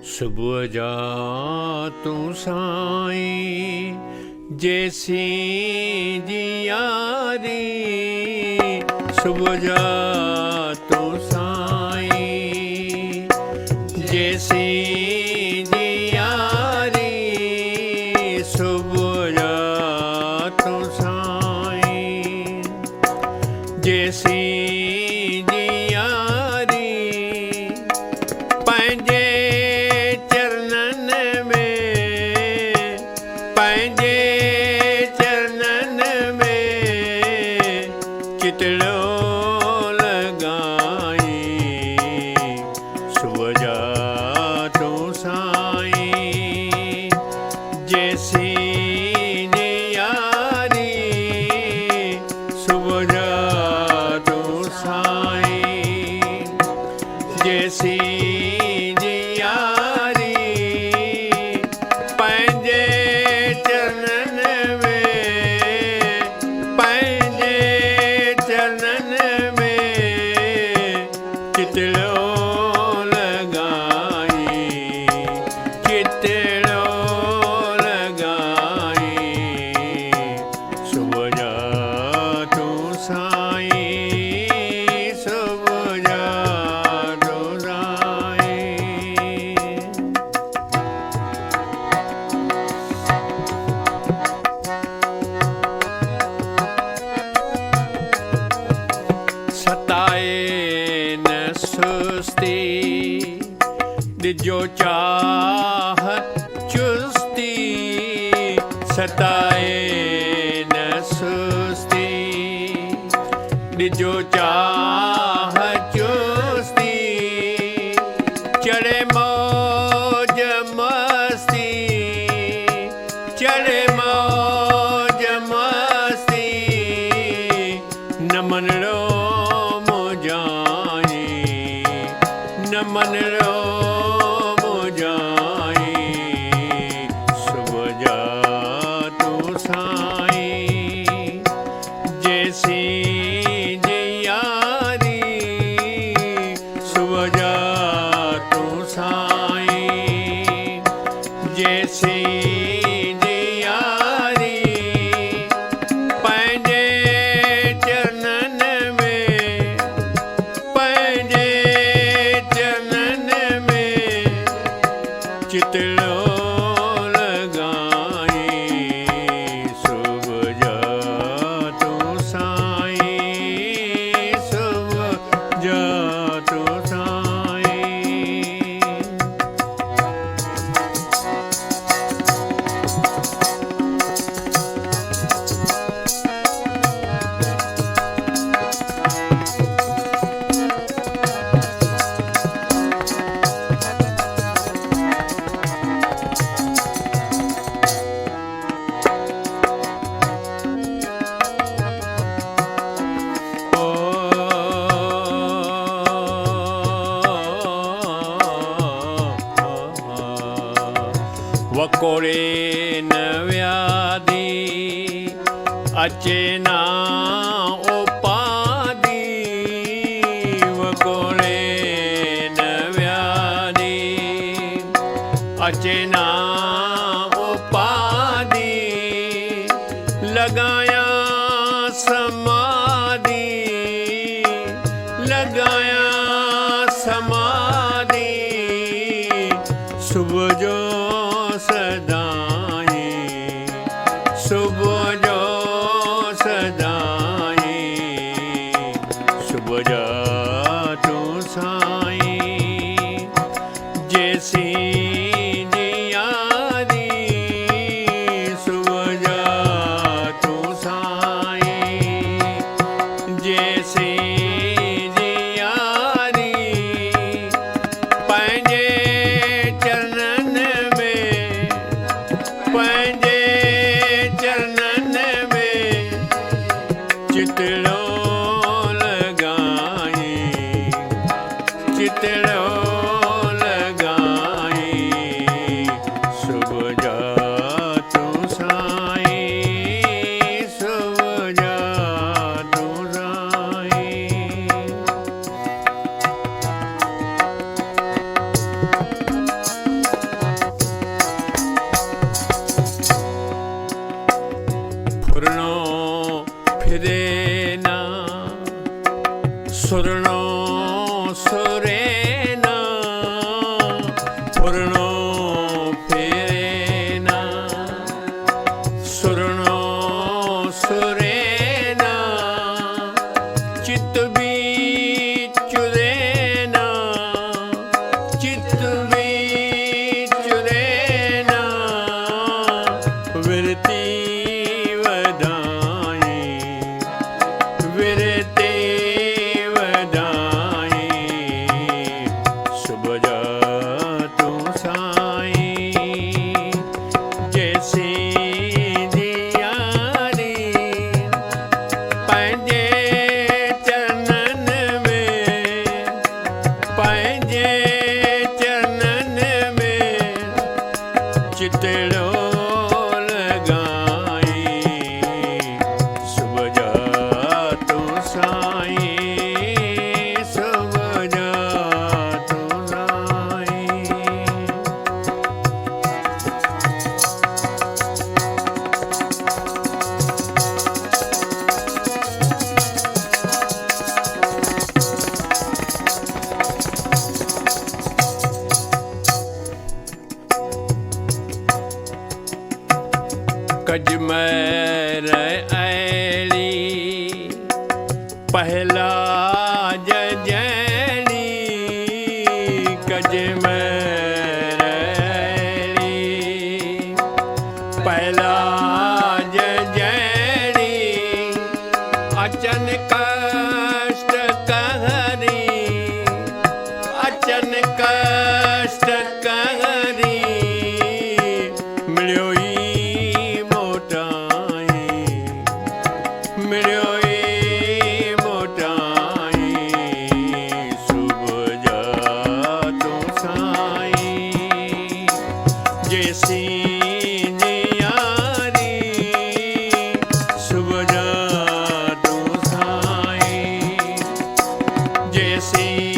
सुबुह जा तू साईं जैसी जियारी, सुबुह जा तू साईं जैसी जियारी, सुबुह जा तू साईं जैसी जो चाह चुस्ती, सताए न सुस्ती, जो चाह चुस्ती, चढ़े मौज मस्ती, चढ़े मौज मस्ती, न मन रो मुझाई, न मन रो वकोड़े न व्याधि अचे ना उपाधि, वकोड़े न व्याधि अचे ना उपाधि, लगाया समाधि, लगाया समाधि, सुबुह जो सदाई, सुबुह जो सदाई, सुबुह जा तू साईं जैसी जियारी, सुबुह जा तू साईं जैसी जियारी, पंहिंजे चरणन चितड़ो लगाई, चितड़ो लगाई, सुबुह जा तू साईं, सुबुह जा तू साईं। ਸੁਰਨੋ ਸੁਰੇ ਨਾ ਫੁਰਨੋ ਫੇਰੇ ਨਾ ਸੁਰਨੋ ਸੁਰੇ ਨਾ ਚਿੱਤ ਵਿਚੁਰੇ ਨਾ ਚਿੱਤ ਵਿਚੁਰੇ ਨਾ ਵਿਰਤੀ ਵਧਾਈ ਵਿਰਤੀ कज मैर ऐली पहलाज जैनी कज मैर ऐली पहलाज जैनी अचन कष्ट कहरी अचन कष्ट कहरी मिलियो see